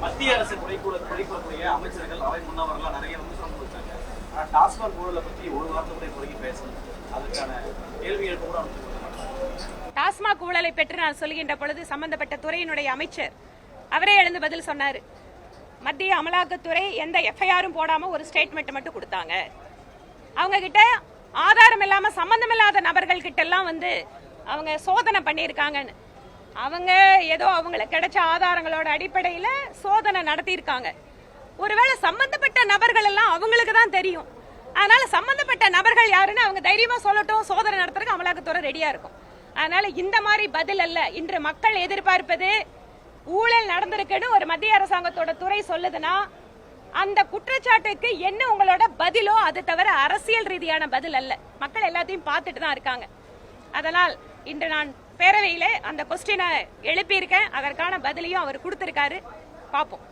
மத்திய அரசு குறைக்கூடக்கூடிய அமைச்சர்கள் அவை முன்னவர்கள் நிறைய விமர்சனம் கொடுத்தாங்க. ஆனா டாஸ்மாக் ஊழலை பத்தி ஒரு வார்த்தை கூட இப்போதைக்கு பேசணும். அதுக்கான கேள்வி எழுப்ப கூட டாஸ்மாக் ஊழலை பற்றி நான் சொல்கின்ற பொழுது சம்பந்தப்பட்ட துறையினுடைய அமைச்சர் அவரே எழுந்து பதில் சொன்னாரு. மத்திய அமலாக்கத்துறை எந்த எஃப்ஐஆரும் போடாம ஒரு ஸ்டேட்மெண்ட் மட்டும் கொடுத்தாங்க. அவங்க கிட்ட ஆதாரம் இல்லாம சம்பந்தமில்லாத நபர்கள் கிட்ட எல்லாம் அவங்க சோதனை பண்ணியிருக்காங்கன்னு. அவங்க ஏதோ அவங்களுக்கு கிடைச்ச ஆதாரங்களோட அடிப்படையில சோதனை நடத்தியிருக்காங்க. ஒருவேளை சம்பந்தப்பட்ட நபர்கள் எல்லாம் அவங்களுக்கு தான் தெரியும். அதனால சம்பந்தப்பட்ட நபர்கள் யாருன்னு அவங்க தைரியமா சொல்லட்டும். சோதனை நடத்துறதுக்கு அமலாக்கத்துறை ரெடியா இருக்கும். அதனால இந்த மாதிரி பதில் அல்ல. இன்று மக்கள் எதிர்பார்ப்பது ஊழல் நடந்திருக்குன்னு ஒரு மத்திய அரசாங்கத்தோட துறை சொல்லுதுன்னா அந்த குற்றச்சாட்டுக்கு என்ன உங்களோட பதிலோ, அது தவிர அரசியல் ரீதியான பதில் அல்ல. மக்கள் எல்லாத்தையும் பார்த்துட்டு தான் இருக்காங்க. அதனால் இன்று நான் பேரவையில அந்த கொஸ்டினை எழுப்பியிருக்கேன். அதற்கான பதிலையும் அவர் கொடுத்திருக்காரு. பார்ப்போம்.